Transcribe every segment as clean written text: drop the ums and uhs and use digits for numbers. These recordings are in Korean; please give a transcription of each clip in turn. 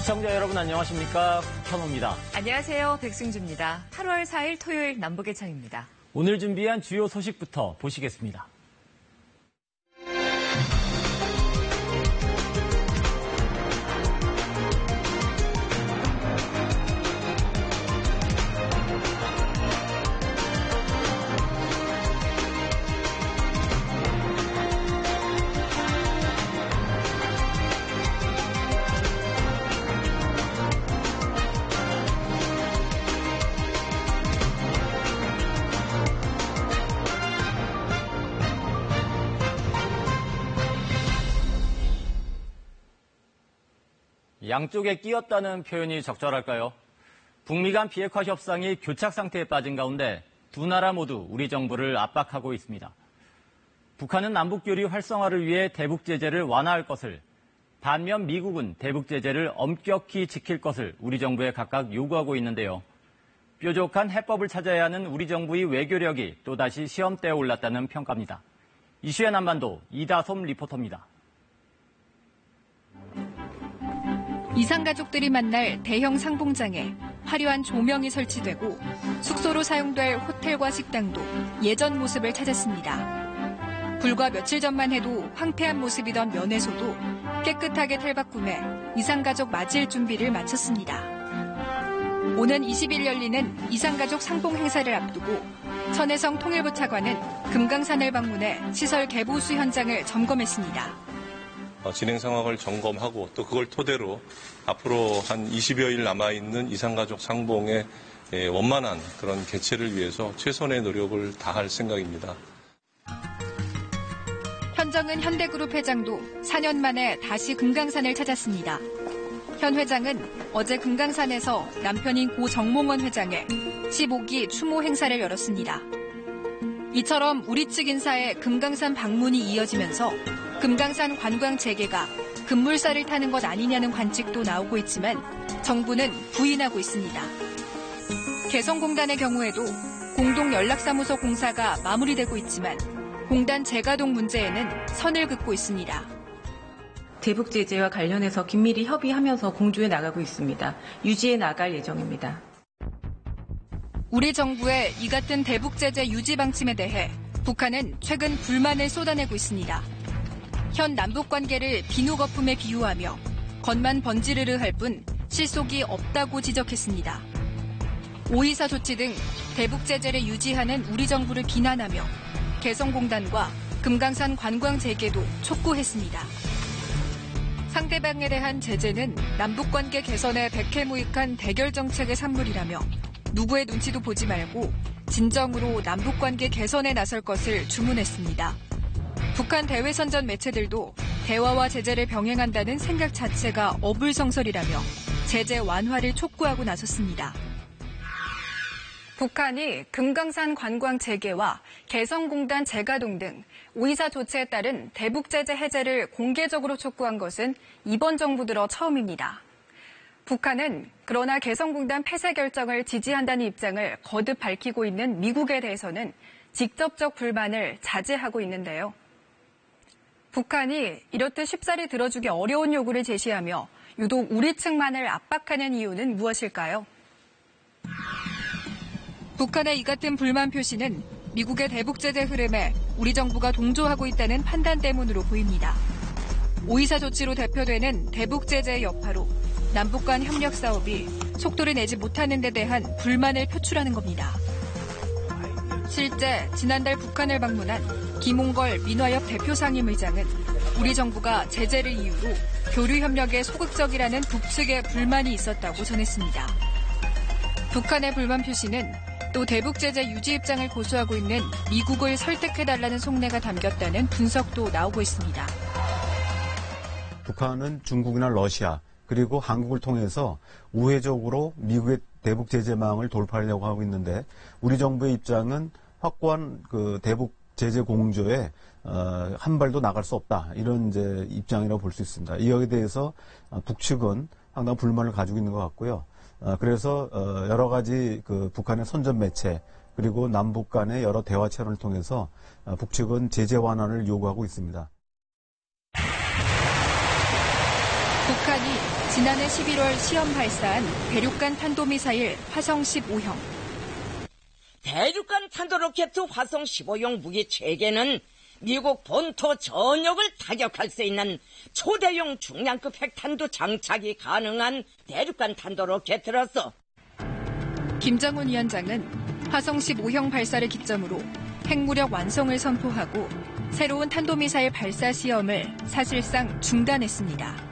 시청자 여러분 안녕하십니까? 현호입니다. 안녕하세요. 백승주입니다. 8월 4일 토요일 남북예창입니다. 오늘 준비한 주요 소식부터 보시겠습니다. 양쪽에 끼었다는 표현이 적절할까요? 북미 간 비핵화 협상이 교착 상태에 빠진 가운데 두 나라 모두 우리 정부를 압박하고 있습니다. 북한은 남북교류 활성화를 위해 대북 제재를 완화할 것을, 반면 미국은 대북 제재를 엄격히 지킬 것을 우리 정부에 각각 요구하고 있는데요. 뾰족한 해법을 찾아야 하는 우리 정부의 외교력이 또다시 시험대에 올랐다는 평가입니다. 이슈의 남반도 이다솜 리포터입니다. 이상가족들이 만날 대형 상봉장에 화려한 조명이 설치되고 숙소로 사용될 호텔과 식당도 예전 모습을 찾았습니다. 불과 며칠 전만 해도 황폐한 모습이던 면회소도 깨끗하게 탈바꿈해 이상가족 맞이할 준비를 마쳤습니다. 오는 20일 열리는 이상가족 상봉 행사를 앞두고 천혜성 통일부 차관은 금강산을 방문해 시설 개보수 현장을 점검했습니다. 진행 상황을 점검하고 또 그걸 토대로 앞으로 한 20여 일 남아있는 이상가족 상봉의 원만한 그런 개최를 위해서 최선의 노력을 다할 생각입니다. 현정은 현대그룹 회장도 4년 만에 다시 금강산을 찾았습니다. 현 회장은 어제 금강산에서 남편인 고 정몽원 회장의 15기 추모 행사를 열었습니다. 이처럼 우리 측 인사의 금강산 방문이 이어지면서 금강산 관광 재개가 급물살을 타는 것 아니냐는 관측도 나오고 있지만 정부는 부인하고 있습니다. 개성공단의 경우에도 공동연락사무소 공사가 마무리되고 있지만 공단 재가동 문제에는 선을 긋고 있습니다. 대북 제재와 관련해서 긴밀히 협의하면서 공조해 나가고 있습니다. 유지해 나갈 예정입니다. 우리 정부의 이 같은 대북 제재 유지 방침에 대해 북한은 최근 불만을 쏟아내고 있습니다. 현 남북 관계를 비누 거품에 비유하며 겉만 번지르르 할 뿐 실속이 없다고 지적했습니다. 5.24 조치 등 대북 제재를 유지하는 우리 정부를 비난하며 개성공단과 금강산 관광 재개도 촉구했습니다. 상대방에 대한 제재는 남북 관계 개선에 백해무익한 대결 정책의 산물이라며 누구의 눈치도 보지 말고 진정으로 남북 관계 개선에 나설 것을 주문했습니다. 북한 대외선전 매체들도 대화와 제재를 병행한다는 생각 자체가 어불성설이라며 제재 완화를 촉구하고 나섰습니다. 북한이 금강산 관광 재개와 개성공단 재가동 등 5.24 조치에 따른 대북 제재 해제를 공개적으로 촉구한 것은 이번 정부 들어 처음입니다. 북한은 그러나 개성공단 폐쇄 결정을 지지한다는 입장을 거듭 밝히고 있는 미국에 대해서는 직접적 불만을 자제하고 있는데요. 북한이 이렇듯 쉽사리 들어주기 어려운 요구를 제시하며 유독 우리 측만을 압박하는 이유는 무엇일까요? 북한의 이 같은 불만 표시는 미국의 대북 제재 흐름에 우리 정부가 동조하고 있다는 판단 때문으로 보입니다. 5.24 조치로 대표되는 대북 제재의 여파로 남북 간 협력 사업이 속도를 내지 못하는 데 대한 불만을 표출하는 겁니다. 실제 지난달 북한을 방문한 김홍걸 민화협 대표 상임의장은 우리 정부가 제재를 이유로 교류 협력에 소극적이라는 북측의 불만이 있었다고 전했습니다. 북한의 불만 표시는 또 대북 제재 유지 입장을 고수하고 있는 미국을 설득해달라는 속내가 담겼다는 분석도 나오고 있습니다. 북한은 중국이나 러시아 그리고 한국을 통해서 우회적으로 미국의 대북 제재망을 돌파하려고 하고 있는데 우리 정부의 입장은 확고한 그 대북 제재 공조에 한 발도 나갈 수 없다 이런 이제 입장이라고 볼 수 있습니다. 이에 대해서 북측은 상당한 불만을 가지고 있는 것 같고요. 그래서 여러 가지 그 북한의 선전 매체 그리고 남북 간의 여러 대화 채널을 통해서 북측은 제재 완화를 요구하고 있습니다. 북한이 지난해 11월 시험 발사한 대륙간 탄도미사일 화성 15형. 대륙간 탄도로켓 화성 15형 무기 체계는 미국 본토 전역을 타격할 수 있는 초대형 중량급 핵탄두 장착이 가능한 대륙간 탄도로켓으로서 김정은 위원장은 화성 15형 발사를 기점으로 핵무력 완성을 선포하고 새로운 탄도미사일 발사 시험을 사실상 중단했습니다.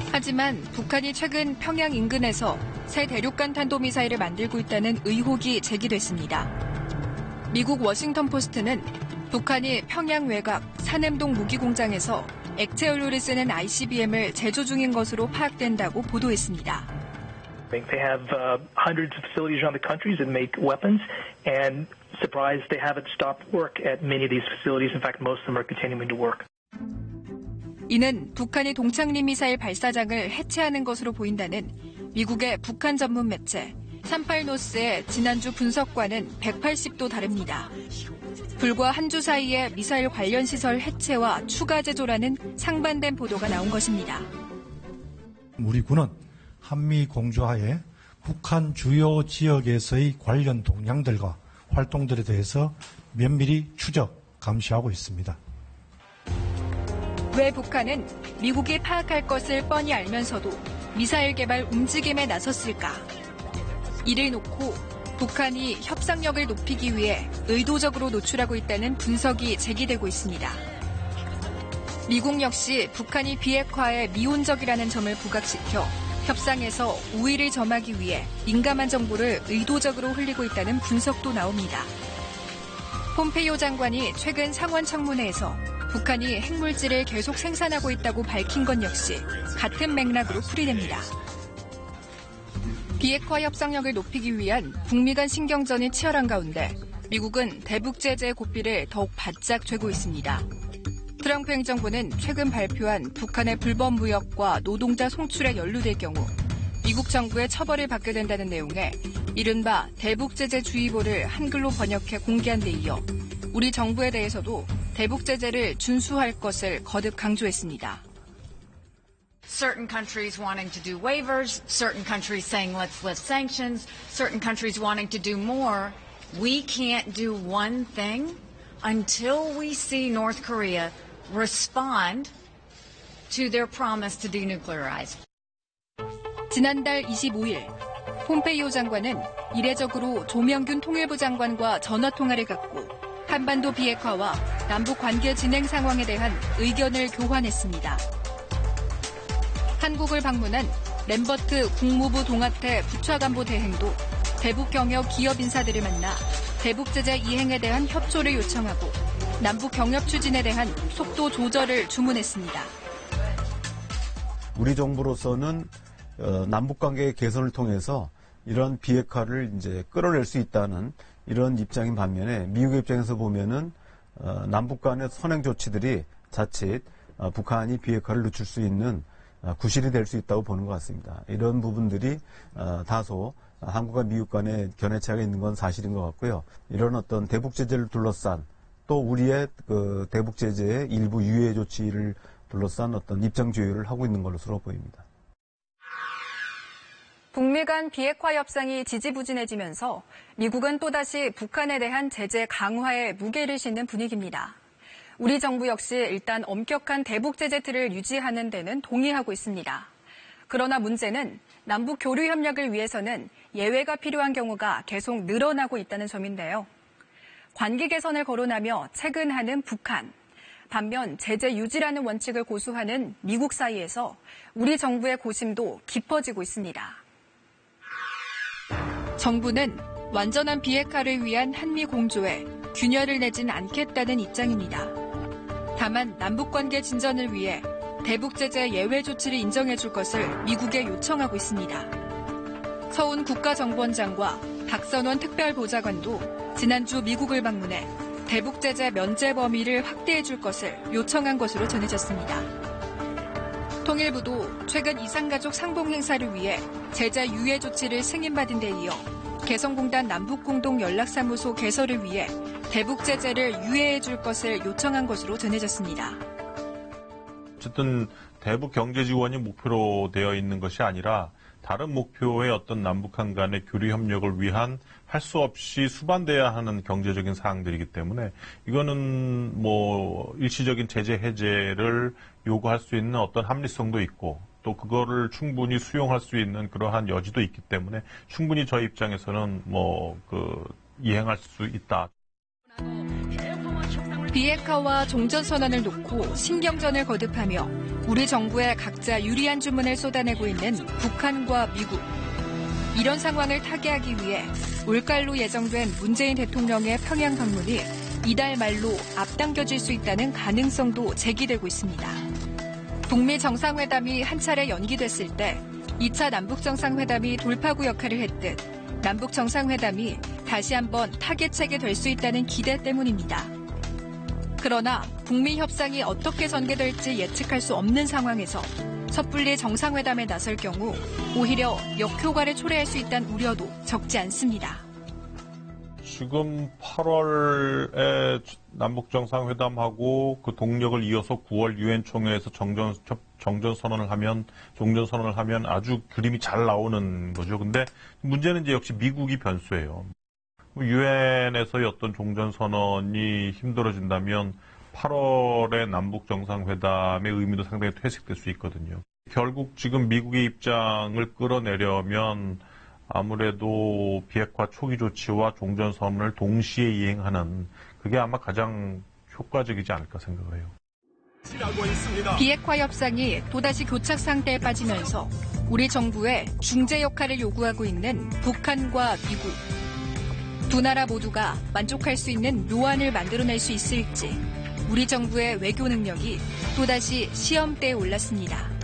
하지만 북한이 최근 평양 인근에서 새 대륙간 탄도미사일을 만들고 있다는 의혹이 제기됐습니다. 미국 워싱턴 포스트는 북한이 평양 외곽 산엠동 무기공장에서 액체 연료를 쓰는 ICBM을 제조 중인 것으로 파악된다고 보도했습니다. They have hundreds of facilities around the country that make weapons, and surprised they haven't stopped work at many of these facilities. In fact, most of them are continuing to work. 이는 북한이 동창리 미사일 발사장을 해체하는 것으로 보인다는 미국의 북한 전문 매체 38노스의 지난주 분석과는 180도 다릅니다. 불과 한 주 사이에 미사일 관련 시설 해체와 추가 제조라는 상반된 보도가 나온 것입니다. 우리 군은 한미 공조하에 북한 주요 지역에서의 관련 동향들과 활동들에 대해서 면밀히 추적, 감시하고 있습니다. 왜 북한은 미국이 파악할 것을 뻔히 알면서도 미사일 개발 움직임에 나섰을까? 이를 놓고 북한이 협상력을 높이기 위해 의도적으로 노출하고 있다는 분석이 제기되고 있습니다. 미국 역시 북한이 비핵화에 미온적이라는 점을 부각시켜 협상에서 우위를 점하기 위해 민감한 정보를 의도적으로 흘리고 있다는 분석도 나옵니다. 폼페이오 장관이 최근 상원 청문회에서 북한이 핵물질을 계속 생산하고 있다고 밝힌 것 역시 같은 맥락으로 풀이됩니다. 비핵화 협상력을 높이기 위한 북미 간 신경전이 치열한 가운데 미국은 대북 제재의 고삐를 더욱 바짝 쥐고 있습니다. 트럼프 행정부는 최근 발표한 북한의 불법 무역과 노동자 송출에 연루될 경우 미국 정부의 처벌을 받게 된다는 내용의 이른바 대북 제재 주의보를 한글로 번역해 공개한 데 이어 우리 정부에 대해서도 대북 제재를 준수할 것을 거듭 강조했습니다. Certain countries wanting to do waivers, certain countries saying let's lift sanctions, certain countries wanting to do more. We can't do one thing until we see North Korea respond to their promise to denuclearize. 지난달 25일 폼페이오 장관은 이례적으로 조명균 통일부 장관과 전화통화를 갖고 한반도 비핵화와 남북 관계 진행 상황에 대한 의견을 교환했습니다. 한국을 방문한 램버트 국무부 동아태 부차관보 대행도 대북 경협 기업 인사들을 만나 대북 제재 이행에 대한 협조를 요청하고 남북 경협 추진에 대한 속도 조절을 주문했습니다. 우리 정부로서는 남북 관계의 개선을 통해서 이런 비핵화를 이제 끌어낼 수 있다는 이런 입장인 반면에 미국의 입장에서 보면은 남북 간의 선행 조치들이 자칫 북한이 비핵화를 늦출 수 있는 구실이 될 수 있다고 보는 것 같습니다. 이런 부분들이 다소 한국과 미국 간의 견해 차이가 있는 건 사실인 것 같고요. 이런 어떤 대북 제재를 둘러싼 또 우리의 그 대북 제재의 일부 유예 조치를 둘러싼 어떤 입장 조율을 하고 있는 것으로 보입니다. 북미 간 비핵화 협상이 지지부진해지면서 미국은 또다시 북한에 대한 제재 강화에 무게를 싣는 분위기입니다. 우리 정부 역시 일단 엄격한 대북 제재 틀을 유지하는 데는 동의하고 있습니다. 그러나 문제는 남북 교류 협력을 위해서는 예외가 필요한 경우가 계속 늘어나고 있다는 점인데요. 관계 개선을 거론하며 채근하는 북한. 반면 제재 유지라는 원칙을 고수하는 미국 사이에서 우리 정부의 고심도 깊어지고 있습니다. 정부는 완전한 비핵화를 위한 한미 공조에 균열을 내진 않겠다는 입장입니다. 다만 남북관계 진전을 위해 대북 제재 예외 조치를 인정해줄 것을 미국에 요청하고 있습니다. 서훈 국가정보원장과 박선원 특별보좌관도 지난주 미국을 방문해 대북 제재 면제 범위를 확대해줄 것을 요청한 것으로 전해졌습니다. 통일부도 최근 이산가족 상봉 행사를 위해 제재 유예 조치를 승인받은 데 이어 개성공단 남북공동연락사무소 개설을 위해 대북 제재를 유예해줄 것을 요청한 것으로 전해졌습니다. 어쨌든 대북 경제 지원이 목표로 되어 있는 것이 아니라 다른 목표의 어떤 남북한 간의 교류 협력을 위한 할 수 없이 수반돼야 하는 경제적인 사항들이기 때문에 이거는 뭐 일시적인 제재 해제를 요구할 수 있는 어떤 합리성도 있고 또 그거를 충분히 수용할 수 있는 그러한 여지도 있기 때문에 충분히 저희 입장에서는 이행할 수 있다. 비핵화와 종전선언을 놓고 신경전을 거듭하며 우리 정부에 각자 유리한 주문을 쏟아내고 있는 북한과 미국. 이런 상황을 타개하기 위해 올가을로 예정된 문재인 대통령의 평양 방문이 이달 말로 앞당겨질 수 있다는 가능성도 제기되고 있습니다. 북미 정상회담이 한 차례 연기됐을 때 2차 남북정상회담이 돌파구 역할을 했듯 남북정상회담이 다시 한번 타겟책이 될 수 있다는 기대 때문입니다. 그러나 북미 협상이 어떻게 전개될지 예측할 수 없는 상황에서 섣불리 정상회담에 나설 경우 오히려 역효과를 초래할 수 있다는 우려도 적지 않습니다. 지금 8월에 남북정상회담하고 그 동력을 이어서 9월 유엔 총회에서 종전선언을 하면 아주 그림이 잘 나오는 거죠. 근데 문제는 이제 역시 미국이 변수예요. 유엔에서의 어떤 종전선언이 힘들어진다면 8월의 남북정상회담의 의미도 상당히 퇴색될 수 있거든요. 결국 지금 미국의 입장을 끌어내려면 아무래도 비핵화 초기 조치와 종전선언을 동시에 이행하는 그게 아마 가장 효과적이지 않을까 생각을 해요. 비핵화 협상이 또다시 교착 상태에 빠지면서 우리 정부의 중재 역할을 요구하고 있는 북한과 미국. 두 나라 모두가 만족할 수 있는 묘안을 만들어낼 수 있을지 우리 정부의 외교 능력이 또다시 시험대에 올랐습니다.